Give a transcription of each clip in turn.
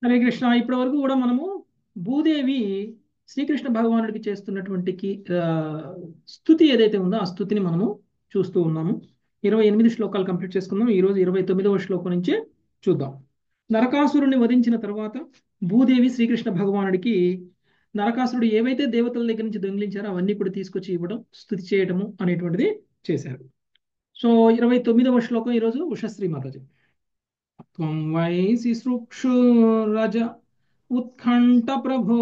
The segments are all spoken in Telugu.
హరే కృష్ణ. ఇప్పటి వరకు కూడా మనము భూదేవి శ్రీకృష్ణ భగవానుడికి చేస్తున్నటువంటి ఆ, స్తుతి ఏదైతే ఉందో ఆ స్తుతిని మనము చూస్తూ ఉన్నాము. 28 శ్లోకాలు కంప్లీట్ చేసుకుందాం. ఈ రోజు 29వ శ్లోకం నుంచి చూద్దాం. నరకాసురుని వధించిన తర్వాత భూదేవి శ్రీకృష్ణ భగవానుడికి నరకాసురుడు ఏవైతే దేవతల దగ్గర నుంచి దొంగిలించారో అవన్నీ కూడా తీసుకొచ్చి ఇవ్వడం, స్తుతి చేయడము అనేటువంటిది చేశారు. సో 29వ శ్లోకం ఈరోజు ఉషశ్రీ మాతాజీ. త్వం వై శుశ్రూషురజ ఉత్కంఠ ప్రభో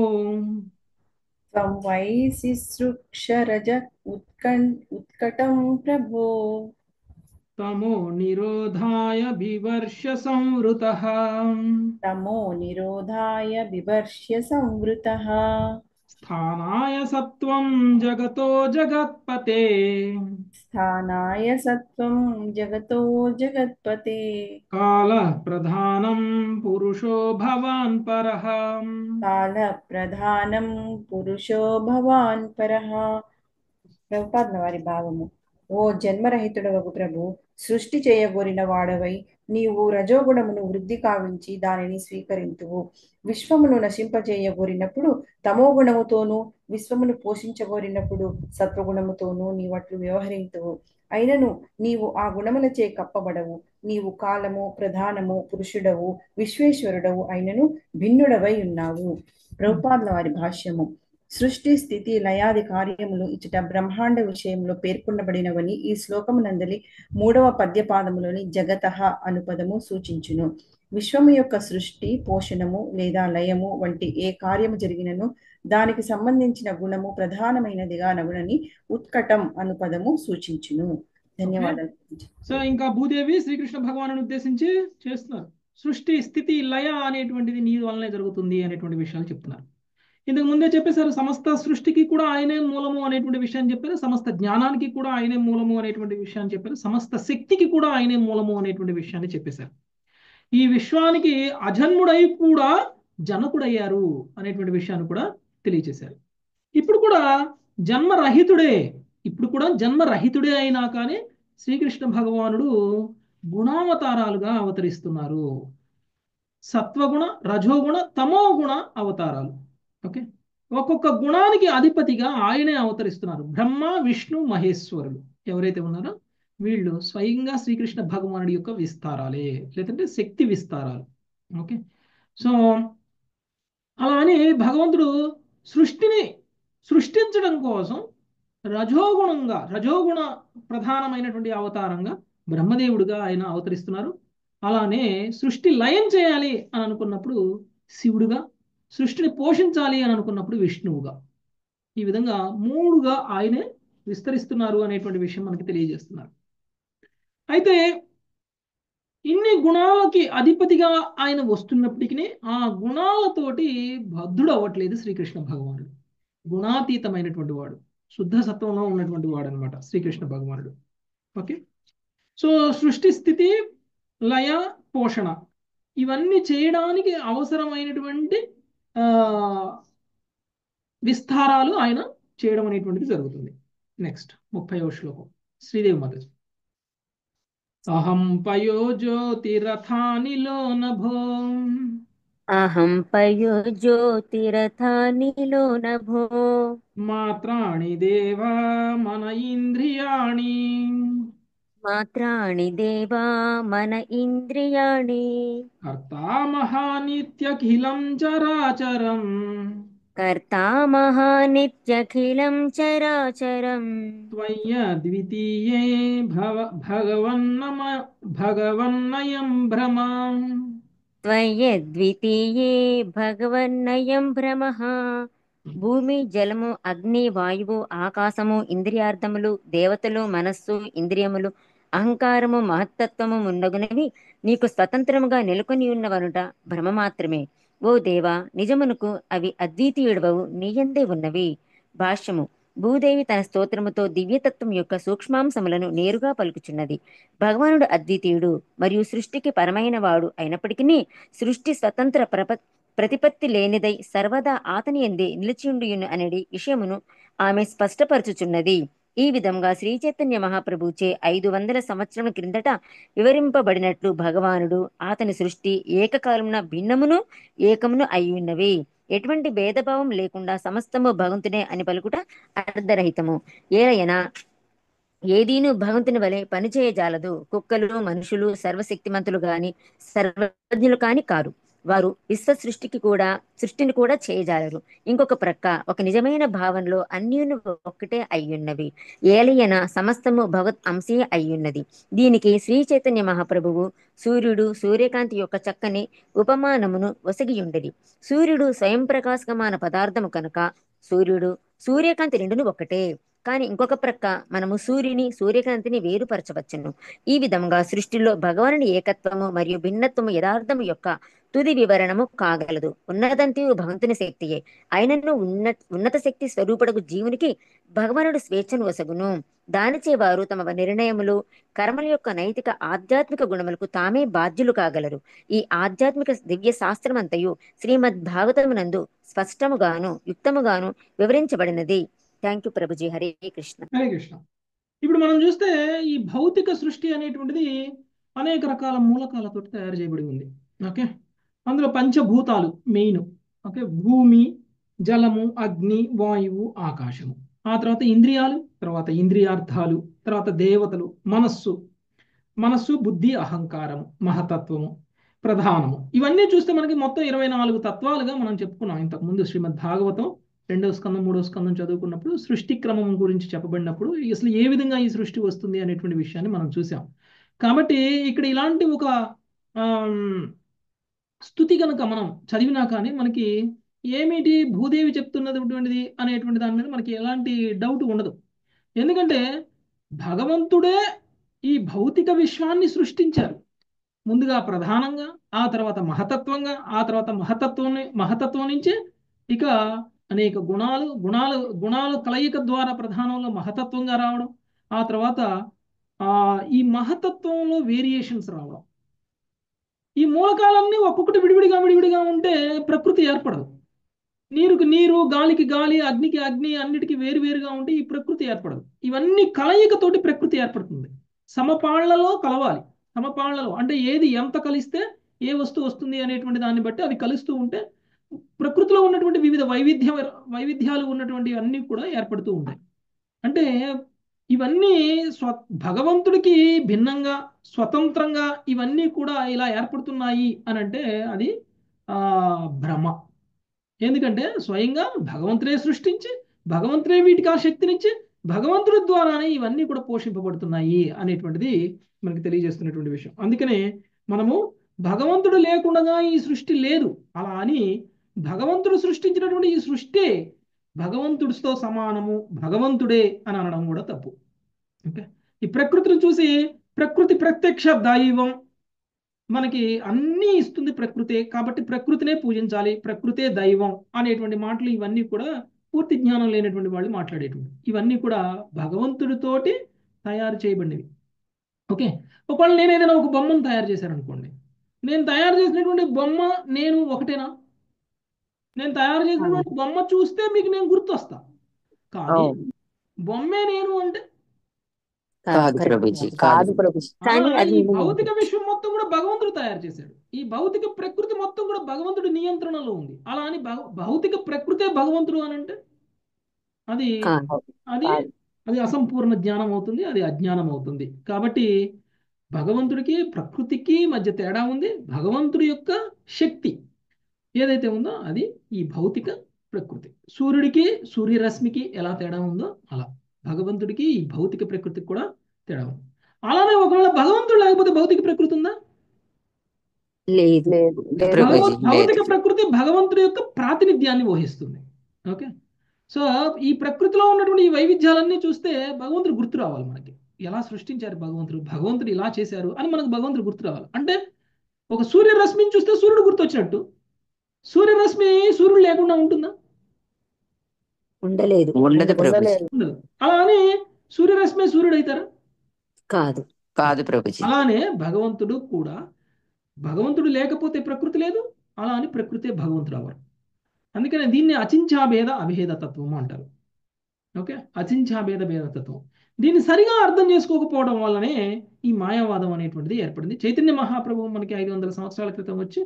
त्वं वै सिसृक्षरज उत्कटं प्रभो। తమో నిరోధాయ బివర్ష సంవృతః तमो निरोधाय बिभर्ष्य संवृतः। స్థానాయ సత్వం జగతో జగత్పతే स्थानाय सत्त्वं जगतो जगत्पते। కాల ప్రధానం పురుషో భవాన్ పరః. కాలప్రధానం పురుషో భవాన్ పరః. ప్రభుపాదుల వారి భావము. ఓ జన్మరహితుడవగు ప్రభు, సృష్టి చేయగోరిన వాడవై నీవు రజోగుణమును వృద్ధి కావించి దానిని స్వీకరింతువు. విశ్వమును నశింపజేయగోరినప్పుడు తమోగుణముతోనూ, విశ్వమును పోషించగోరినప్పుడు సత్వగుణముతోనూ నీవట్లు వ్యవహరింతువు. అయినను నీవు ఆ గుణములచే కప్పబడవు. నీవు కాలము ప్రధానము పురుషుడవు, విశ్వేశ్వరుడవు అయినను భిన్నుడవై ఉన్నావు. ప్రభుపాదుల వారి భాష్యము. సృష్టి స్థితి లయాది కార్యములు ఇచ్చట బ్రహ్మాండ విషయంలో పేర్కొనబడినవని ఈ శ్లోకమునందలి 3వ పద్యపాదములోని జగతః అను పదము సూచించును. విశ్వము యొక్క సృష్టి పోషణము లేదా లయము వంటి ఏ కార్యము జరిగినను దానికి సంబంధించిన గుణము ప్రధానమైనదిగా నగునని ఉత్కటం అను పదము సూచించును. ఓకే. ధన్యవాదాలు. సో ఇంకా భూదేవి శ్రీకృష్ణ భగవాను ఉద్దేశించి చేస్తున్నారు. సృష్టి స్థితి లయ అనేటువంటిది నీ వల్లనే జరుగుతుంది అనేటువంటి విషయాలు చెప్తున్నారు. ఇంతకు ముందే చెప్పేశారు, సమస్త సృష్టికి కూడా ఆయనే మూలము అనేటువంటి విషయాన్ని చెప్పారు. సమస్త జ్ఞానానికి కూడా ఆయనే మూలము అనేటువంటి విషయాన్ని చెప్పారు. సమస్త శక్తికి కూడా ఆయనే మూలము అనేటువంటి విషయాన్ని చెప్పేశారు. ఈ విశ్వానికి అజన్ముడై కూడా జనకుడయ్యారు అనేటువంటి విషయాన్ని కూడా తెలియచేశారు. ఇప్పుడు కూడా జన్మరహితుడే ఇప్పుడు కూడా జన్మరహితుడే అయినా కానీ శ్రీకృష్ణ భగవానుడు గుణావతారాలుగా అవతరిస్తున్నారు. సత్వగుణ, రజోగుణ, తమోగుణ అవతారాలు. ఓకే. ఒక్కొక్క గుణానికి అధిపతిగా ఆయనే అవతరిస్తున్నారు. బ్రహ్మ విష్ణు మహేశ్వరులు ఎవరైతే ఉన్నారో వీళ్ళు స్వయంగా శ్రీకృష్ణ భగవానుడి యొక్క విస్తారాలే, లేదంటే శక్తి విస్తారాలు. ఓకే. సో అలా అని భగవంతుడు సృష్టిని సృష్టించడం కోసం రజోగుణ ప్రధానమైనటువంటి అవతారంగా బ్రహ్మదేవుడిగా ఆయన అవతరిస్తున్నారు. అలానే సృష్టి లయం చేయాలి అని అనుకున్నప్పుడు శివుడుగా, సృష్టిని పోషించాలి అని అనుకున్నప్పుడు విష్ణువుగా, ఈ విధంగా మూడుగా ఆయనే విస్తరిస్తున్నారు అనేటువంటి విషయం మనకి తెలియజేస్తున్నారు. అయితే ఇన్ని గుణాలకి అధిపతిగా ఆయన వస్తున్నప్పటికీ ఆ గుణాలతోటి బద్ధుడు అవ్వట్లేదు శ్రీకృష్ణ భగవానుడు. గుణాతీతమైనటువంటి వాడు, శుద్ధ సత్వంలో ఉన్నటువంటి వాడు అనమాట శ్రీకృష్ణ భగవానుడు. ఓకే. సో సృష్టి స్థితి లయ పోషణ ఇవన్నీ చేయడానికి అవసరమైనటువంటి ఆ, విస్తారాలు ఆయన చేయడం అనేటువంటిది జరుగుతుంది. నెక్స్ట్ 30వ శ్లోకం శ్రీదేవి మాత. అహం పయో జ్యోతిరథానిలో నభో అహం పయో జ్యోతిరథానిలో నభో మాత్రాణి దేవా మన ఇంద్రియాణి మాత్రాణి దేవా మన ఇంద్రియాణి కర్తామహానిత్యఖిలం చరాచరం కర్తామహానిత్యఖిలం చరాచరం త్వయ్యద్వితీయే భగవన్నమ భగవన్నయం భ్రమ. త్వయ్యద్వితీయే భగవన్నయం భ్రమః. భూమి జలము అగ్ని వాయువు ఆకాశము ఇంద్రియార్థములు దేవతలు మనస్సు ఇంద్రియములు అహంకారము మహత్తత్వము మున్నగునవి నీకు స్వతంత్రముగా నెలకొని ఉన్నవనుట భ్రమ మాత్రమే. ఓ దేవా, నిజమునకు అవి అద్వితీయుడవవు నీయందే ఉన్నవి. భాష్యము. భూదేవి తన స్తోత్రముతో దివ్యతత్వం యొక్క సూక్ష్మాంశములను నేరుగా పలుకుచున్నది. భగవానుడు అద్వితీయుడు మరియు సృష్టికి పరమైన వాడు అయినప్పటికీ సృష్టి స్వతంత్ర ప్రతిపత్తి లేనిదై సర్వదా ఆతని ఎందే నిలిచియుండియును అనేది విషయమును ఆమె స్పష్టపరచుచున్నది. ఈ విధంగా శ్రీ చైతన్య మహాప్రభుచే 500 సంవత్సరముల క్రిందట వివరింపబడినట్లు భగవానుడు అతని సృష్టి ఏకకాలమున భిన్నమును ఏకమును అయ్యున్నవి. ఎటువంటి భేదభావం లేకుండా సమస్తము భగవంతుడే అని పలుకుట అర్ధరహితము. ఏలయనా ఏదీను భగవంతుని వలె పనిచేయజాలదు. కుక్కలు మనుషులు సర్వశక్తిమంతులు గాని సర్వజ్ఞులు కాని కారు. వారు సృష్టిని కూడా చేయజాలరు. ఇంకొక ప్రక్క ఒక నిజమైన భావనలో అన్యును ఒక్కటే అయ్యున్నవి. ఏలయన సమస్తము భగవత్ అంశే అయ్యున్నది. దీనికి శ్రీ చైతన్య మహాప్రభువు సూర్యుడు సూర్యకాంతి యొక్క చక్కని ఉపమానమును ఒసగియుండెడి. సూర్యుడు స్వయం ప్రకాశకమైన పదార్థము కనుక సూర్యుడు సూర్యకాంతి రెండును ఒక్కటే. కానీ ఇంకొక ప్రక్క మనము సూర్యకాంతిని వేరుపరచవచ్చును. ఈ విధంగా సృష్టిలో భగవానుని ఏకత్వము మరియు భిన్నత్వము యథార్థము యొక్క తుది వివరణము కాగలదు. ఉన్నదంతయు భగవంతుని శక్తియే అయినను ఉన్నత శక్తి స్వరూపుడకు జీవునికి భగవానుడు స్వేచ్ఛను వసగును. దానిచే వారు తమ నిర్ణయములు కర్మల యొక్క నైతిక ఆధ్యాత్మిక గుణములకు తామే బాధ్యులు కాగలరు. ఈ ఆధ్యాత్మిక దివ్య శాస్త్రమంతయు శ్రీమద్ భాగవతమునందు స్పష్టముగాను యుక్తముగాను వివరించబడినది. Thank you Prabhuji. హరే కృష్ణ. హరే కృష్ణ. ఇప్పుడు మనం చూస్తే ఈ భౌతిక సృష్టి అనేటువంటిది అనేక రకాల మూలకాలతో తయారు చేయబడి ఉంది. ఓకే, అందులో పంచభూతాలు మెయిన్. ఓకే, భూమి, జలము, అగ్ని, వాయువు, ఆకాశము. ఆ తర్వాత ఇంద్రియాలు, తర్వాత ఇంద్రియార్థాలు, తర్వాత దేవతలు, మనస్సు, బుద్ధి, అహంకారము, మహతత్వము, ప్రధానము. ఇవన్నీ చూస్తే మనకి మొత్తం 24 తత్వాలుగా మనం చెప్పుకున్నాం ఇంతకుముందు. శ్రీమద్ భాగవతం 2వ స్కందం 3వ స్కందం చదువుకున్నప్పుడు సృష్టి క్రమం గురించి చెప్పబడినప్పుడు అసలు ఏ విధంగా ఈ సృష్టి వస్తుంది అనేటువంటి విషయాన్ని మనం చూసాం. కాబట్టి ఇక్కడ ఇలాంటి ఒక స్థుతి కనుక మనం చదివినా కానీ మనకి ఏమిటి భూదేవి చెప్తున్నటువంటిది అనేటువంటి దాని మీద మనకి ఎలాంటి డౌట్ ఉండదు. ఎందుకంటే భగవంతుడే ఈ భౌతిక విశ్వాన్ని సృష్టించారు. ముందుగా ప్రధానంగా, ఆ తర్వాత మహతత్వంగా, ఆ తర్వాత మహతత్వం నుంచే ఇక అనేక గుణాలు కలయిక ద్వారా ప్రధానంలో మహతత్వంగా రావడం, ఆ తర్వాత ఈ మహతత్వంలో వేరియేషన్స్ రావడం. ఈ మూలకాలన్నీ ఒక్కొక్కటి విడివిడిగా ఉంటే ప్రకృతి ఏర్పడదు. నీరుకి నీరు, గాలికి గాలి, అగ్నికి అగ్ని, అన్నిటికీ వేరుగా ఉంటే ఈ ప్రకృతి ఏర్పడదు. ఇవన్నీ కలయికతోటి ప్రకృతి ఏర్పడుతుంది. సమపాళ్లలో కలవాలి. సమపాళ్లలో అంటే ఏది ఎంత కలిస్తే ఏ వస్తువు వస్తుంది అనేటువంటి దాన్ని బట్టి అది కలుస్తూ ఉంటే ప్రకృతిలో ఉన్నటువంటి వివిధ వైవిధ్యాలు ఉన్నటువంటి అన్నీ కూడా ఏర్పడుతూ ఉంటాయి. అంటే ఇవన్నీ భగవంతుడికి భిన్నంగా స్వతంత్రంగా ఇవన్నీ కూడా ఇలా ఏర్పడుతున్నాయి అని అంటే అది భ్రమ. ఎందుకంటే స్వయంగా భగవంతుడే సృష్టించి భగవంతుడే వీటికి ఆ శక్తినిచ్చి భగవంతుడి ద్వారానే ఇవన్నీ కూడా పోషింపబడుతున్నాయి అనేటువంటిది మనకి తెలియజేస్తున్నటువంటి విషయం. అందుకనే మనము భగవంతుడు లేకుండా ఈ సృష్టి లేదు అలా అని భగవంతుడు సృష్టించినటువంటి ఈ సృష్టి భగవంతుడితో సమానము, భగవంతుడే అని అనడం కూడా తప్పు. ఓకే, ఈ ప్రకృతిని చూసి ప్రకృతి ప్రత్యక్ష దైవం మనకి అన్నీ ఇస్తుంది ప్రకృతే, కాబట్టి ప్రకృతినే పూజించాలి, ప్రకృతే దైవం అనేటువంటి మాటలు ఇవన్నీ కూడా పూర్తి జ్ఞానం లేనటువంటి వాళ్ళు మాట్లాడేటువంటి ఇవన్నీ కూడా భగవంతుడితోటి తయారు చేయబడినవి. ఓకే, ఒకవేళ నేను ఏదైనా ఒక బొమ్మను తయారు చేశాను అనుకోండి, నేను తయారు చేసినటువంటి బొమ్మ నేను ఒకటేనా? నేను తయారు చేసినటువంటి బొమ్మ చూస్తే మీకు నేను గుర్తొస్తా, కానీ బొమ్మే నేను అంటే కాదు. ఈ భౌతిక విశ్వం మొత్తం కూడా భగవంతుడు తయారు చేశాడు. ఈ భౌతిక ప్రకృతి మొత్తం కూడా భగవంతుడి నియంత్రణలో ఉంది. అలా అని భౌతిక ప్రకృతే భగవంతుడు అని అంటే అది అది అది అసంపూర్ణ జ్ఞానం అవుతుంది, అది అజ్ఞానం అవుతుంది. కాబట్టి భగవంతుడికి ప్రకృతికి మధ్య తేడా ఉంది. భగవంతుడి యొక్క శక్తి ఏదైతే ఉందో అది ఈ భౌతిక ప్రకృతి. సూర్యుడికి సూర్యరశ్మికి ఎలా తేడా ఉందో అలా భగవంతుడికి ఈ భౌతిక ప్రకృతికి కూడా తేడా ఉంది. అలానే ఒకవేళ భగవంతుడు లేకపోతే భౌతిక ప్రకృతి ఉందా? లేదు. భౌతిక ప్రకృతి భగవంతుడి యొక్క ప్రాతినిధ్యాన్ని వహిస్తుంది. ఓకే, సో ఈ ప్రకృతిలో ఉన్నటువంటి ఈ వైవిధ్యాలన్నీ చూస్తే భగవంతుడు గుర్తు రావాలి మనకి. ఎలా సృష్టించారు భగవంతుడు ఇలా చేశారు అని మనకు భగవంతుడు గుర్తు రావాలి. అంటే ఒక సూర్యరశ్మిని చూస్తే సూర్యుడు గుర్తొచ్చినట్టు, సూర్యరశ్మి సూర్యుడు లేకుండా ఉంటుందా? ఉండలేదు. ఉండదు. అలా అని సూర్యరశ్మి సూర్యుడు అవుతారా? కాదు ప్రభుజీ. అలానే భగవంతుడు కూడా, భగవంతుడు లేకపోతే ప్రకృతి లేదు, అలా అని ప్రకృతే భగవంతుడు అవరు. అందుకనే దీన్ని అచించాభేద అభేద తత్వము అంటారు. ఓకే, అచింఛాభేద భేదతత్వం. దీన్ని సరిగా అర్థం చేసుకోకపోవడం వల్లనే ఈ మాయావాదం అనేటువంటిది ఏర్పడింది. చైతన్య మహాప్రభువు మనకి 500 సంవత్సరాల క్రితం వచ్చి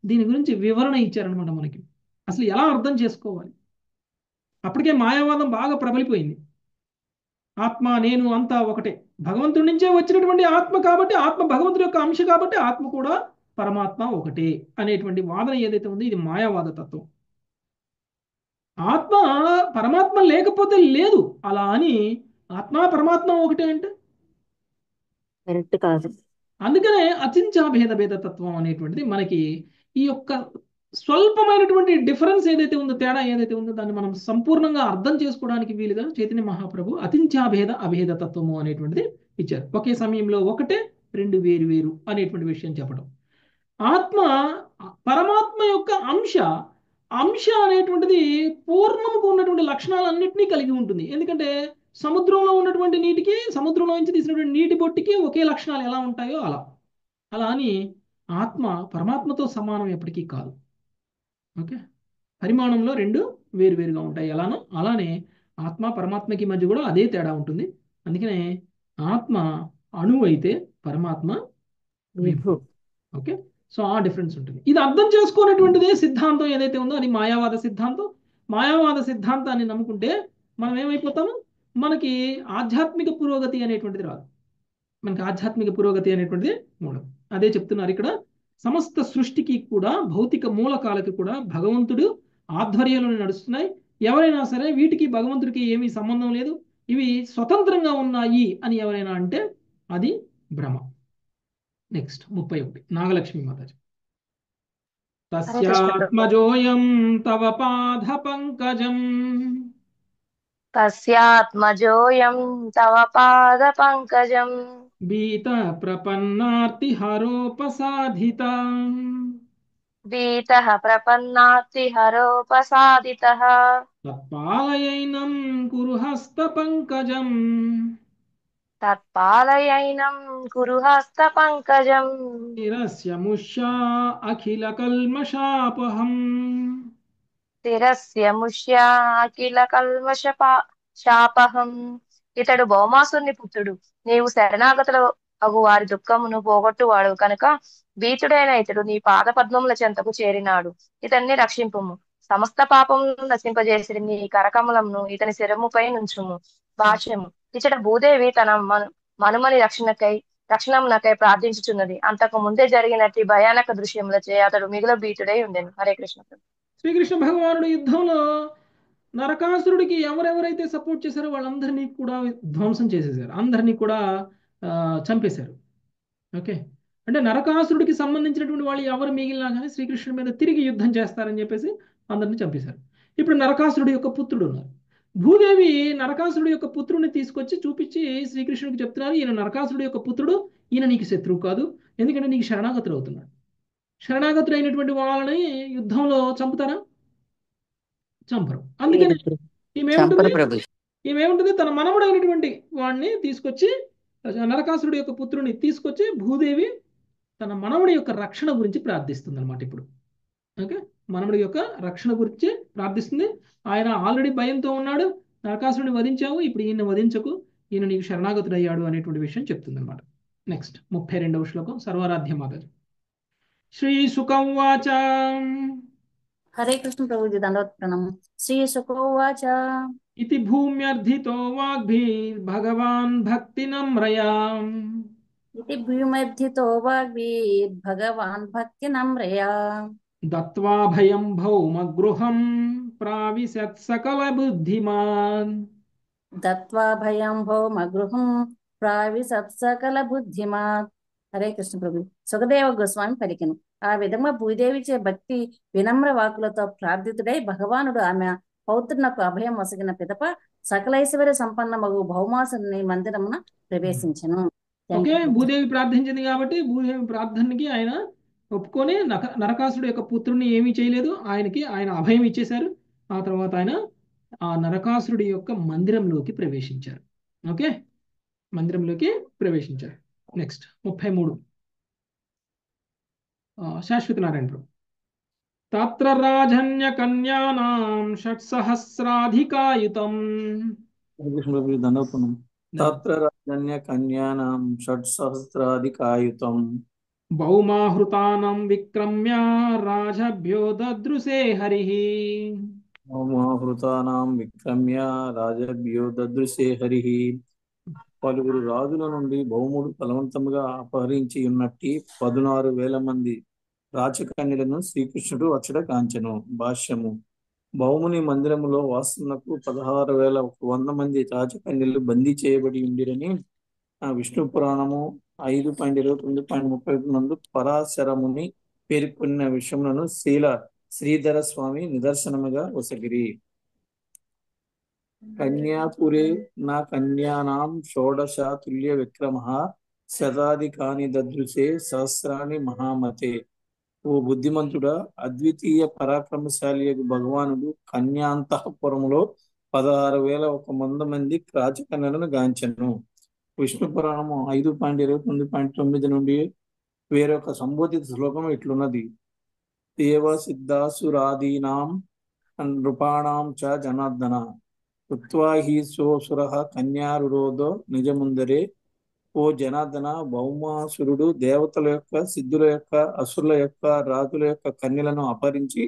దీని గురించి వివరణ ఇచ్చారనమాట మనకి, అసలు ఎలా అర్థం చేసుకోవాలి. అప్పటికే మాయావాదం బాగా ప్రబలిపోయింది. ఆత్మ నేను అంతా ఒకటే, భగవంతుడి నుంచే వచ్చినటువంటి ఆత్మ కాబట్టి, ఆత్మ భగవంతుడి యొక్క అంశ కాబట్టి, ఆత్మ కూడా పరమాత్మ ఒకటే అనేటువంటి వాదన ఏదైతే ఉందో ఇది మాయావాద తత్వం. ఆత్మ పరమాత్మ లేకపోతే లేదు అలా అని ఆత్మ పరమాత్మ ఒకటే అంటే కరెక్ట్ కాదు. అందుకనే అచించా భేద తత్వం అనేటువంటిది మనకి ఈ యొక్క స్వల్పమైనటువంటి డిఫరెన్స్ ఏదైతే ఉందో, తేడా ఏదైతే ఉందో దాన్ని మనం సంపూర్ణంగా అర్థం చేసుకోవడానికి వీలుగా చైతన్య మహాప్రభు అచించా అభేద తత్వము అనేటువంటిది ఇచ్చారు. ఒకే సమయంలో ఒకటే, రెండు వేరు వేరు అనేటువంటి విషయం చెప్పడం. ఆత్మ పరమాత్మ యొక్క అంశ. అంశ అనేటువంటిది పూర్ణముకు ఉన్నటువంటి లక్షణాలన్నింటినీ కలిగి ఉంటుంది. ఎందుకంటే సముద్రంలో ఉన్నటువంటి నీటికి, సముద్రంలో నుంచి తీసినటువంటి నీటి బొట్టికి ఒకే లక్షణాలు ఎలా ఉంటాయో అలా అలా అని ఆత్మ పరమాత్మతో సమానం ఎప్పటికీ కాదు. ఓకే, పరిమాణంలో రెండు వేరువేరుగా ఉంటాయి. ఎలానో అలానే ఆత్మ పరమాత్మకి మధ్య కూడా అదే తేడా ఉంటుంది. అందుకనే ఆత్మ అణువు అయితే పరమాత్మ విభు. ఓకే, సో ఆ డిఫరెన్స్ ఉంటుంది. ఇది అర్థం చేసుకునేటువంటిదే సిద్ధాంతం ఏదైతే ఉందో అది మాయావాద సిద్ధాంతం. మాయావాద సిద్ధాంతాన్ని నమ్ముకుంటే మనం ఏమైపోతాము, మనకి ఆధ్యాత్మిక పురోగతి అనేటువంటిది రాదు. మనకి ఆధ్యాత్మిక పురోగతి అనేటువంటిది ఉండదు. అదే చెప్తున్నారు ఇక్కడ. సమస్త సృష్టికి కూడా, భౌతిక మూలకాలకి కూడా భగవంతుడు ఆధ్వర్యంలో నడుస్తున్నాయి. ఎవరైనా సరే వీటికి భగవంతుడికి ఏమీ సంబంధం లేదు, ఇవి స్వతంత్రంగా ఉన్నాయి అని ఎవరైనా అంటే అది భ్రమ. నెక్స్ట్ 31 నాగలక్ష్మి మాతాజీ. తస్యాత్మజోయం తవ పాద పంకజం తస్యాత్మజోయం తవ పాద పంకజం బీత ప్రపన్నార్తి హరోపసాధిత వీతః ప్రపన్నార్తి హరోపసాదితః తత్పాలయైనం కురు హస్త పంకజం తత్పాలయైనం కురు హస్త పంకజం నిరస్య ముష్యా అఖిల కల్మషాపహం. స్థిరస్య ముష్యా అఖిల కల్మష శాపహం. ఇతడు భౌమాసుని పుత్రుడు. నీవు శరణాగతుల అగు వారి దుఃఖమును పోగొట్టువాడు కనుక భీతుడైన ఇతడు నీ పాద పద్మముల చెంతకు చేరినాడు. ఇతన్ని రక్షింపుము. సమస్త పాపములను నశింపజేసి నీ కరకమలమును ఇతని శిరముపై నుంచుము. భాష్యము. ఇచ్చట భూదేవి తన మనుమని రక్షణమునకై ప్రార్థించుచున్నది. అంతకు ముందే జరిగినట్టు భయానక దృశ్యములచే అతడు మిగుల భీతుడై ఉండెను. హరే కృష్ణ. శ్రీకృష్ణ భగవానుడు యుద్ధంలో నరకాసురుడికి ఎవరెవరైతే సపోర్ట్ చేశారో వాళ్ళందరినీ కూడా ధ్వంసం చేసేసారు, అందరినీ కూడా చంపేశారు. ఓకే, అంటే నరకాసురుడికి సంబంధించినటువంటి వాళ్ళు ఎవరు మిగిలినా కానీ శ్రీకృష్ణుడి మీద తిరిగి యుద్ధం చేస్తారని చెప్పేసి అందరినీ చంపేశారు. ఇప్పుడు నరకాసురుడి యొక్క పుత్రుడు ఉన్నారు. భూదేవి నరకాసురుడి యొక్క పుత్రుడిని తీసుకొచ్చి చూపించి శ్రీకృష్ణుడికి చెప్తున్నారు, ఈయన నరకాసురుడి యొక్క పుత్రుడు, ఈయన నీకు శత్రువు కాదు, ఎందుకంటే నీకు శరణాగతుడు అవుతున్నాడు. శరణాగతుడు అయినటువంటి వాళ్ళని యుద్ధంలో చంపుతారా? చంపరు. అందుకని ఈమెముంటుంది తన మనముడైనటువంటి వాడిని తీసుకొచ్చి, నరకాసురుడి యొక్క పుత్రుని తీసుకొచ్చి భూదేవి తన మనముడి యొక్క రక్షణ గురించి ప్రార్థిస్తుంది అనమాట. ఇప్పుడు ఓకే, మనముడి యొక్క రక్షణ గురించి ప్రార్థిస్తుంది. ఆయన ఆల్రెడీ భయంతో ఉన్నాడు, నరకాసురుడిని వధించావు, ఇప్పుడు ఈయన వధించకు, ఈయన నీకు శరణాగతుడు అయ్యాడు అనేటువంటి విషయం చెప్తుంది అనమాట. నెక్స్ట్ 32వ శ్లోకం సర్వారాధ్య మాతాజీ. శ్రీ సుకౌవాచ. హరే కృష్ణ ప్రభుజీ, దండవత్ ప్రణామం. శ్రీ సుకోవాచ. ఇతి భూమ్యర్థితో వాగ్భిర్భగవాన్ భక్తి నమ్రయా. ఇతి భూమర్థితో వాగ్భిర్భగవాన్ భక్తి నమ్రయా. దత్వా భయం భౌమగృహం ప్రావిశత్ సకల బుద్ధిమాన్. దత్వా భయం భౌమగృహం ప్రావిశత్ సకల బుద్ధిమాన్. హరే కృష్ణ ప్రభు. సుఖదేవ గోస్వామి పలికెను. ఆ విధంగా భూదేవిచే భక్తి వినమ్ర వాకులతో ప్రార్థితుడై భగవానుడు ఆమె పౌత్రునకు అభయం వసగిన పిదప సకలైశ్వర్య సంపన్నమగు భౌమాసుని మందిరమున ప్రవేశించెను. ఓకే, భూదేవి ప్రార్థించింది కాబట్టి భూదేవి ప్రార్థనకి ఆయన ఒప్పుకొని నరకాసుడు యొక్క పుత్రుడిని ఏమీ చేయలేదు, ఆయన అభయం ఇచ్చేశారు. ఆ తర్వాత ఆయన ఆ నరకాసురుడి యొక్క మందిరంలోకి ప్రవేశించారు. ఓకే, మందిరంలోకి ప్రవేశించారు. నెక్స్ట్ 33 శాశ్వత నారాయణ ప్రభు. తత్ర రాజన్య కన్యానాం షట్సహస్రాధికాయుతం కృష్ణుడు దండవుతున్నాం. తత్ర రాజన్య కన్యానాం షట్సహస్రాధికాయుతం భౌమాహృతానం విక్రమ్య రాజభ్యో దదృశే హరిః. హృతానాం విక్రమ్య రాజభ్యో దదృశే హరిః. పలువురు రాజుల నుండి భౌముడు బలవంతముగా అపహరించి ఉన్నట్టి 16,000 మంది రాచకన్యలను శ్రీకృష్ణుడు అచ్చట కాంచెను. భాష్యము. భౌముని మందిరములో వాసనకు 16,100 మంది రాజకన్యలు బందీ చేయబడి ఉండిరని విష్ణు పురాణము 5.29.30 నందు పరాశరముని పేర్కొన్న విషయములను శ్రీధర స్వామి నిదర్శనముగా ఒసగిరి. కన్యాపురే నా కన్యానాం షోడశ తుల్య విక్రమః శతాధికాని దదృశే సహస్రాని మహామతే. ఓ బుద్ధిమంతుడా, అద్వితీయ పరాక్రమశాలి భగవానుడు కన్యాంతఃపురములో 16,100 మంది రాజకన్యలను గాంచెను. విష్ణు పురాణము 5.29.9 నుండి వేరొక సంబోధిత శ్లోకం ఇట్లున్నది. దేవ సిద్ధాసురాదీనాం నృపాణాం చ జనార్దన కృత్వా హి సోసురః కన్యారురోధో నిజముందరే. ఓ జనార్దన, భౌమాసురుడు దేవతల యొక్క, సిద్ధుల యొక్క, అసురుల యొక్క, రాజుల యొక్క కన్యలను అపహరించి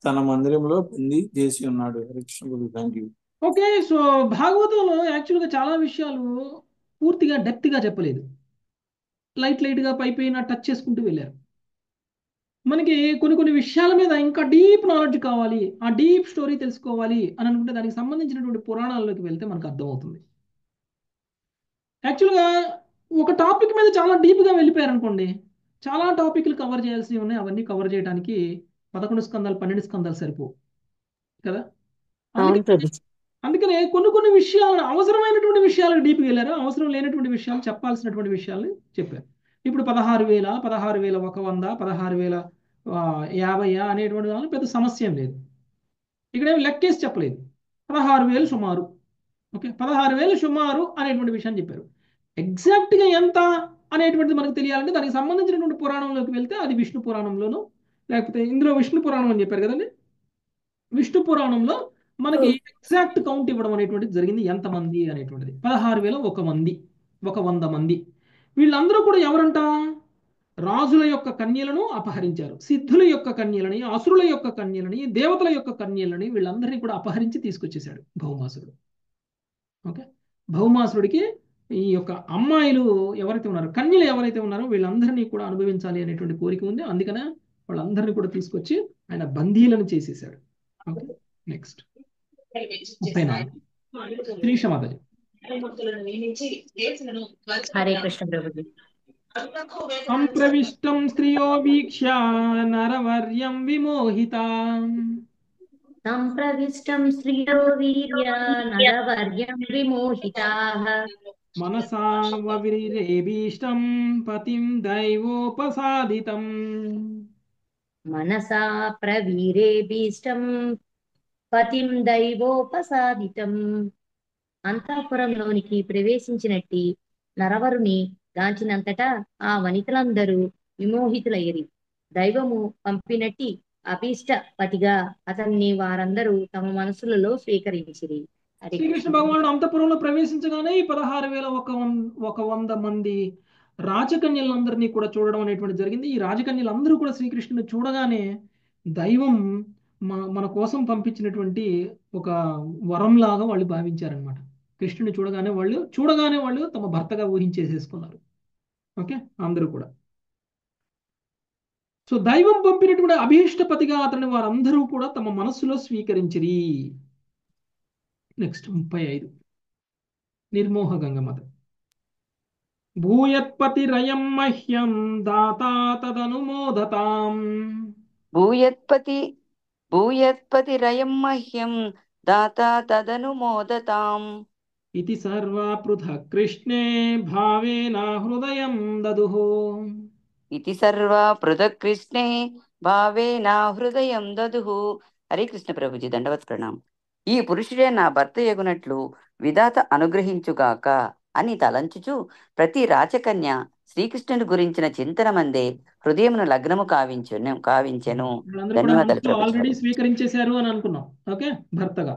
తన మందిరంలో బందీ చేసి ఉన్నాడు. Harikrishna, thank you. Okay, so భాగవతంలో యాక్చువల్గా చాలా విషయాలు పూర్తిగా డెప్త్గా చెప్పలేదు. లైట్గా పైపైన టచ్ చేసుకుంటూ వెళ్ళారు. మనకి కొన్ని విషయాల మీద ఇంకా డీప్ నాలెడ్జ్ కావాలి, ఆ డీప్ స్టోరీ తెలుసుకోవాలి అని అనుకుంటే దానికి సంబంధించినటువంటి పురాణాల్లోకి వెళ్తే మనకు అర్థమవుతుంది. యాక్చువల్గా ఒక టాపిక్ మీద చాలా డీప్గా వెళ్ళిపోయారు అనుకోండి, చాలా టాపిక్లు కవర్ చేయాల్సినవి ఉన్నాయి. అవన్నీ కవర్ చేయడానికి 11 స్కందాలు 12 స్కందాలు సరిపోవు కదా. అందుకనే కొన్ని విషయాలను, అవసరమైనటువంటి విషయాలకు డీప్గా వెళ్ళారు, అవసరం లేనటువంటి విషయాలు, చెప్పాల్సినటువంటి విషయాలు చెప్పారు. ఇప్పుడు 16,000, 16,100, 16,050 అనేటువంటి దానిలో పెద్ద సమస్య ఏం లేదు. ఇక్కడేమి లెక్కేసి చెప్పలేదు. 16,000 సుమారు, ఓకే, 16,000 సుమారు అనేటువంటి విషయాన్ని చెప్పారు. ఎగ్జాక్ట్గా ఎంత అనేటువంటిది మనకు తెలియాలంటే దానికి సంబంధించినటువంటి పురాణంలోకి వెళ్తే అది విష్ణు పురాణంలోనూ, లేకపోతే ఇందులో విష్ణు పురాణం అని చెప్పారు కదండి, విష్ణు పురాణంలో మనకి ఎగ్జాక్ట్ కౌంట్ ఇవ్వడం అనేటువంటిది జరిగింది. ఎంతమంది అనేటువంటిది 16,001 మంది, 100 మంది. వీళ్ళందరూ కూడా ఎవరంట? రాజుల యొక్క కన్యలను అపహరించారు. సిద్ధుల యొక్క కన్యలని, అసురుల యొక్క కన్యలని, దేవతల యొక్క కన్యలని, వీళ్ళందరినీ కూడా అపహరించి తీసుకొచ్చేసాడు భౌమాసురుడు. ఓకే, భౌమాసురుడికి ఈ యొక్క అమ్మాయిలు ఎవరైతే ఉన్నారో, కన్యలు ఎవరైతే ఉన్నారో వీళ్ళందరినీ కూడా అనుభవించాలి అనేటువంటి కోరిక ఉంది. అందుకనే వాళ్ళందరినీ కూడా తీసుకొచ్చి ఆయన బందీలను చేసేసాడు. Okay, next 34 Shrisha Mataji. హరే కృష్ణ ప్రభుజీ. సంప్రవిష్టం స్త్రియో వీక్ష్య నరవర్యం విమోహితా. సంప్రవిష్టం శ్రియో వీర్య నరవర్యం విమోహితాః. మనసా వవిరేభీష్టం పతిం దైవోపసాదితం. మనసా ప్రవీరేభీష్టం పతిం దైవోపసాదితం. అంతఃపురంలోనికి ప్రవేశించినట్టి నరవరుని గాంచినంతటా ఆ వనితలందరూ విమోహితులయ్యరి. దైవము పంపినట్టి అభీష్ట పతిగా అతన్ని వారందరూ తమ మనసులలో స్వీకరించిరి. శ్రీకృష్ణ భగవానుడు అంతఃపురంలో ప్రవేశించగానే ఈ 16,100 మంది రాజకన్యలందరినీ కూడా చూడడం అనేటువంటి జరిగింది. ఈ రాజకన్యలందరూ కూడా శ్రీకృష్ణుని చూడగానే దైవం మన కోసం పంపించినటువంటి ఒక వరంలాగా వాళ్ళు భావించారనమాట. కృష్ణుని చూడగానే వాళ్ళు తమ భర్తగా ఊహించేసేసుకున్నారు. ఓకే, అందరూ కూడా. సో దైవం పంపినటువంటి అభీష్టపతిగా అతన్ని వారందరూ కూడా తమ మనస్సులో స్వీకరించిరి. నెక్స్ట్ 35 నిర్మోహ గంగమత. భూయత్పతిరయం మహ్యం దాతా తదనుమోదతాం. భూయత్పతిరయం మహ్యం దాతా తదనుమోదతాం. ఇతి సర్వా పృథక్ కృష్ణే భావేన హృదయం దదుః. ఇతి సర్వా పృథక్ కృష్ణే భావేన హృదయం దదుః. హరే కృష్ణ ప్రభుజీ, దండవత్ ప్రణాం. ఈ పురుషుడే నా భర్త యగునట్లు విధాత అనుగ్రహించుగాక అని తలంచుచు ప్రతి రాచకన్య శ్రీకృష్ణుని గురించిన చింతన మందే హృదయమును లగ్నము కావించెను. ధన్యవాదాలు. ఆల్రెడీ స్వీకరించేశారు అని అనుకున్నాం. ఓకే, భర్తగా.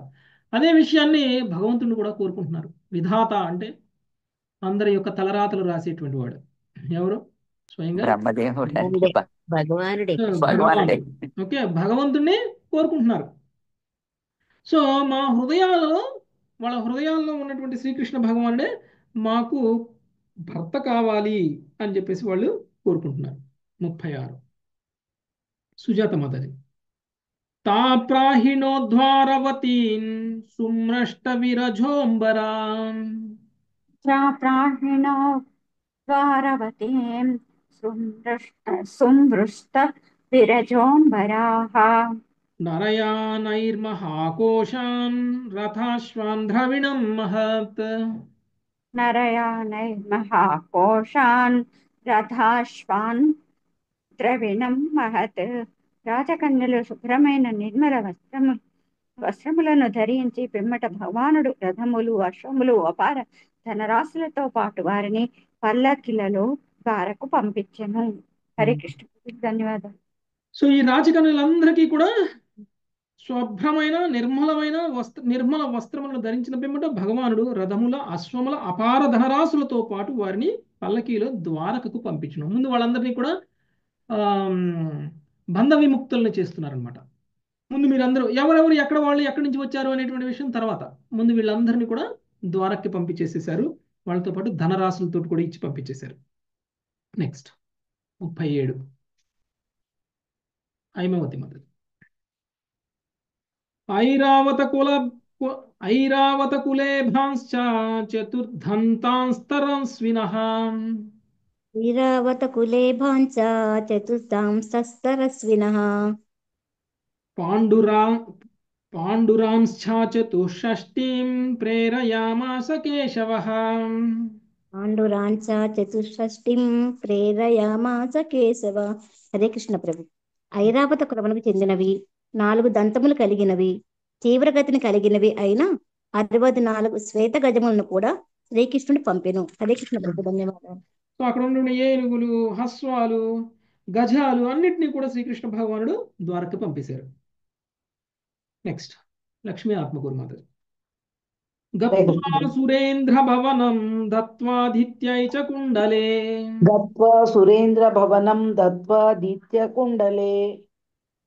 అదే విషయాన్ని భగవంతుడిని కూడా కోరుకుంటున్నారు. విధాత అంటే అందరి యొక్క తలరాతలు రాసేటువంటి వాడు ఎవరు? స్వయంగా బ్రహ్మదేవుడు అంటే భగవానుడే భగవానుడే భగవానుడే. భగవానుడు. ఓకే, భగవంతుడిని కోరుకుంటున్నారు. సో మా హృదయాలలో, వాళ్ళ హృదయాల్లో ఉన్నటువంటి శ్రీకృష్ణ భగవానుడే మాకు భర్త కావాలి అని చెప్పేసి వాళ్ళు కోరుకుంటున్నారు. 36 సుజాత మాతాజీ. తా ప్రాహిణోద్వారవతీన్ సుమ్రష్ట విరజోంబరాం ప్రాహిణో ద్వారవతీం సుమృష్ట విరజోంబరాః నరయానైర్మహాకోశాన్ రథాశ్వాన్ ద్రవిణం మహత్ నరయానైర్మహాకోశాన్ రథాశ్వాన్ ద్రవిణం మహత్. రాజకన్యలు శుభ్రమైన నిర్మల వస్త్రములను ధరించి పిమ్మట భగవానుడు రథములు, అశ్వములు, అపార ధనరాశులతో పాటు వారిని పల్లకిలలో ద్వారకు పంపించెను. హరే కృష్ణ. ధన్యవాదాలు. సో ఈ రాజకన్యలందరికీ కూడా శుభ్రమైన నిర్మల వస్త్రములను ధరించిన పిమ్మట భగవానుడు రథముల, అశ్వముల, అపార ధనరాశులతో పాటు వారిని పల్లకీలో ద్వారకకు పంపించను. ముందు వాళ్ళందరినీ కూడా బంధ విముక్తులను చేస్తున్నారనమాట. ముందు మీరందరూ ఎవరెవరు ఎక్కడ వాళ్ళు ఎక్కడి నుంచి వచ్చారు అనేటువంటి విషయం తర్వాత, ముందు వీళ్ళందరినీ కూడా ద్వారక్కి పంపించేసేసారు. వాళ్ళతో పాటు ధనరాశులతో కూడా ఇచ్చి పంపించేశారు. నెక్స్ట్ 37 ఐమవతి మత. ఐరావత కులేభాంశ్చ చతుర్ధంతాంస్తరస్వినః వీరావత కులేభాంచ చతుర్దాంస్తరస్వినః పాండురాంశ్చ చతుషష్ఠీం ప్రేరయామాస కేశవః పాండురాంచ చతుషష్ఠిం ప్రేరయామాస కేశవ. హరే కృష్ణ ప్రభు. ఐరావత కులమునకు చెందినవి, 4 దంతములు కలిగినవి, తీవ్రగతిని కలిగినవి అయిన 64 శ్వేత గజములను కూడా శ్రీకృష్ణుడు పంపెను. హరే కృష్ణ ప్రభు. ధన్యవాదాలు. సో అక్కడ ఉన్న ఏనుగులు, హస్వాలు, గజాలు అన్నిటినీ కూడా శ్రీకృష్ణ భగవానుడు ద్వారక పంపేశారు. నెక్స్ట్ లక్ష్మీ ఆత్మకూరు గత్వా సురేంద్ర భవనం దత్వాదిత్యై చ కుండలే గత్వా సురేంద్ర భవనం దత్వాదిత్య కుండలే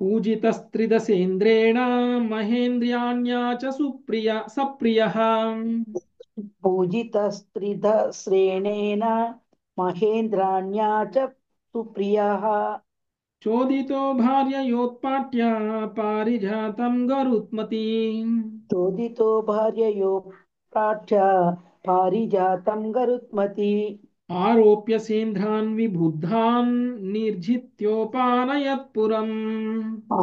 పూజితస్త్రిదశేంద్రేణ మహేంద్ర్యాణ్యా చ సప్రియః పూజితస్త్రిదశ్రేణేన మహేంద్రాణ్యా చ సుప్రియః చోదితో భార్యయోత్పాట్య పారిజాతం గరుత్మతి చోదితో భార్యయోపాఠ్య పారిజాతం గరుత్మతి ఆరోప్య సేంద్రాన్ విబుద్ధాన్ నిర్జిత్యోపానయత్పురం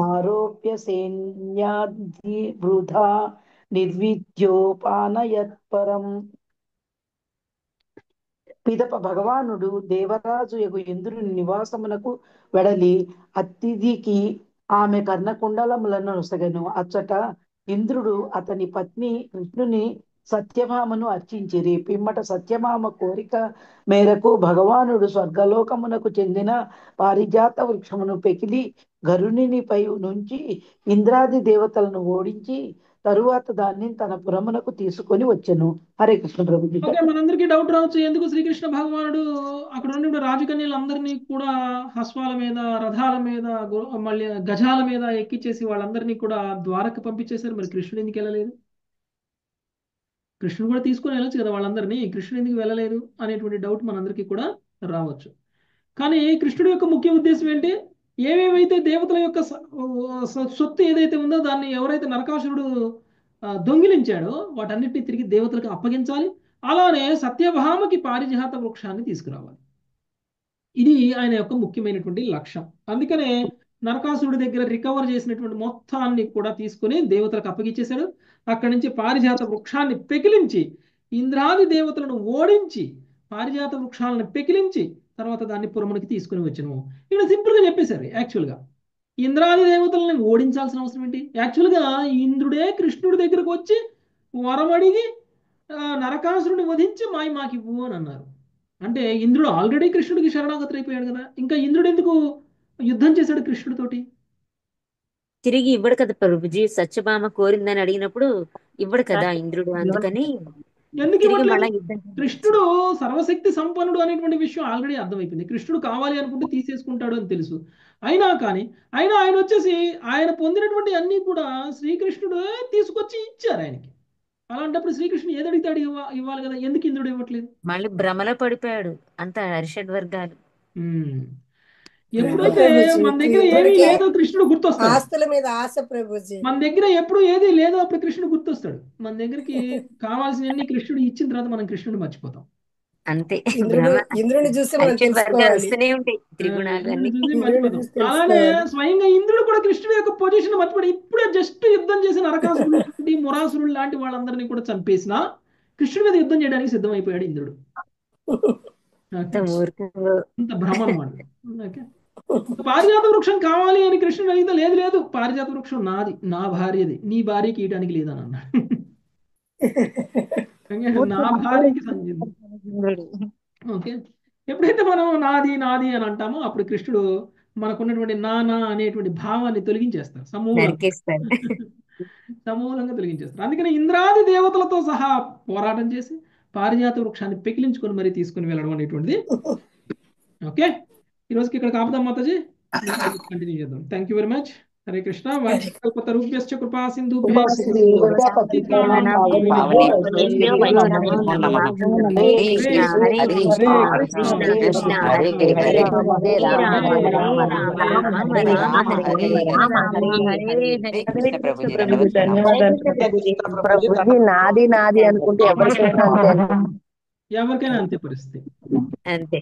ఆరోప్య సైన్యాది వృధా నిర్విద్యోపానయత్పరం. పిదప భగవానుడు దేవరాజు యగు ఇంద్రుని నివాసమునకు వెడలి అతిథికి ఆమె కర్ణకుండలములను నొసగెను. అచ్చట ఇంద్రుడు అతని పత్ని కృష్ణుని సత్యభామను అర్చించిరి. పిమ్మట సత్యభామ కోరిక మేరకు భగవానుడు స్వర్గలోకమునకు చెందిన పారిజాత వృక్షమును పెకిలి గరునిపై నుంచి ఇంద్రాది దేవతలను ఓడించి తరువాత దాన్ని తన పురమునకు తీసుకొని వచ్చెను. హరే కృష్ణ ప్రభుజీ. ఓకే, మనందరికీ డౌట్ రావచ్చు, ఎందుకు శ్రీకృష్ణ భగవానుడు అక్కడ ఉండి రాజకన్యలందరినీ కూడా హస్వాల మీద, రథాల మీద, మళ్ళీ గజాల మీద ఎక్కిచ్చేసి వాళ్ళందరినీ కూడా ద్వారక పంపించేశారు. మరి కృష్ణుడు ఎందుకు వెళ్ళలేదు? కృష్ణుడు కూడా తీసుకొని వెళ్ళొచ్చు కదా వాళ్ళందరినీ, కృష్ణుడు ఎందుకు వెళ్ళలేదు అనేటువంటి డౌట్ మనందరికీ కూడా రావచ్చు. కానీ కృష్ణుడి యొక్క ముఖ్య ఉద్దేశం ఏంటి? ఏవేవైతే దేవతల యొక్క సొత్తు ఏదైతే ఉందో దాన్ని ఎవరైతే నరకాసురుడు దొంగిలించాడో వాటన్నిటిని తిరిగి దేవతలకు అప్పగించాలి. అలానే సత్యభామకి పారిజాత వృక్షాన్ని తీసుకురావాలి. ఇది ఆయన యొక్క ముఖ్యమైనటువంటి లక్ష్యం. అందుకనే నరకాసురుడి దగ్గర రికవర్ చేసినటువంటి మొత్తాన్ని కూడా తీసుకుని దేవతలకు అప్పగించేశాడు. అక్కడి నుంచి పారిజాత వృక్షాన్ని పెకిలించి ఇంద్రాది దేవతలను ఓడించి పారిజాత వృక్షాలను పెకిలించి తర్వాత దాన్ని పురమునికి తీసుకుని వచ్చను. ఇక్కడ సింపుల్ గా చెప్పేశారు. యాక్చువల్గా ఇంద్రాది దేవతలను ఓడించాల్సిన అవసరం ఏంటి? యాక్చువల్గా ఇంద్రుడే కృష్ణుడి దగ్గరకు వచ్చి వరమడిగి నరకాసురుడిని వధించి మాకి ఇవ్వు అని అన్నారు. అంటే ఇంద్రుడు ఆల్రెడీ కృష్ణుడికి శరణాగతులు అయిపోయాడు కదా, ఇంకా ఇంద్రుడు ఎందుకు యుద్ధం చేశాడు కృష్ణుడితోటి? తిరిగి ఇవ్వడు కదా ప్రభుజీ. సత్యభామ కోరిందని అడిగినప్పుడు ఇవ్వడు కదా ఇంద్రుడు, అందుకని ఎందుకు తిరిగి ఇవ్వట్లేదు? మళ్ళా యుద్ధం చేయాల్సి కృష్ణుడు సర్వశక్తి సంపన్నుడు అనేటువంటి విషయం ఆల్రెడీ అర్థమైపోయింది. కృష్ణుడు కావాలి అనుకుంటే తీసేసుకుంటాడు అని తెలుసు. అయినా ఆయన వచ్చేసి ఆయన పొందినటువంటి అన్ని కూడా శ్రీకృష్ణుడు తీసుకొచ్చి ఇచ్చారు ఆయనకి. అలాంటప్పుడు శ్రీకృష్ణుడు ఏది అడిగితే అడిగి ఇవ్వాలి కదా, ఎందుకు ఇంద్రుడు ఇవ్వట్లేదు? మళ్ళీ భ్రమలో పడిపోయాడు అంత అరిషడ్ వర్గాలు. ఉమ్. ప్రభు ఎప్పుడైతే మన దగ్గర ఏమీ ఇంద్రుడికి లేదో కృష్ణుడు గుర్తొస్తాడు. ఆస్తుల మీద ఆశ ప్రభుజీ. మన దగ్గర ఎప్పుడు ఏది లేదో అప్పుడు కృష్ణుడు గుర్తొస్తాడు. మన దగ్గరికి కావాల్సినవన్నీ కృష్ణుడు ఇచ్చిన తర్వాత మనం కృష్ణుడు మర్చిపోతాం. అంతే. ఇంద్రుని చూసి మనం అరిషడ్ వర్గాలు తెలుసుకోవాలి. వస్తూనే ఉంటాయి, త్రిగుణాలు అన్ని. చూసి మర్చిపోతాం. అలానే స్వయంగా ఇంద్రుడు కూడా కృష్ణుడి యొక్క పొజిషన్ మర్చిపోయి ఇప్పుడే జస్ట్ యుద్ధం చేసిన నరకాసురుడు లాంటి మురాసురుడు లాంటి వాళ్ళందరినీ కూడా చంపేసిన కృష్ణుడి మీద యుద్ధం చేయడానికి సిద్ధమైపోయాడు ఇంద్రుడు. అంత మూర్ఖంగా. అంత భ్రమ అన్నమాట. ఓకే. పారిజాత వృక్షం కావాలి అని కృష్ణుడు అడిగితే లేదు పారిజాత వృక్షం నాది, నా భార్యది, నీ భార్యకి ఇయడానికి లేదని అన్నాడు. నా భార్యకి సంజీవి. ఓకే. ఎప్పుడైతే మనం నాది నాది అని అంటామో అప్పుడు కృష్ణుడు మనకున్నటువంటి నా అనేటువంటి భావాన్ని తొలగించేస్తారు, సమూలంగా తొలగించేస్తారు. అందుకని ఇంద్రాది దేవతలతో సహా పోరాటం చేసి పారిజాత వృక్షాన్ని పెకిలించుకొని మరీ తీసుకుని వెళ్ళడం అనేటువంటిది. ఓకే, ఈ రోజుకి ఇక్కడ కాపుదాం మాతాజీ, కంటిన్యూ చేద్దాం. Thank you very much. Hare Krishna. కల్పతరుభ్యశ్చ కృపా సింధుభ్యో నాది అనుకుంటే ఎవరికైనా అంతే పరిస్థితి. అంతే.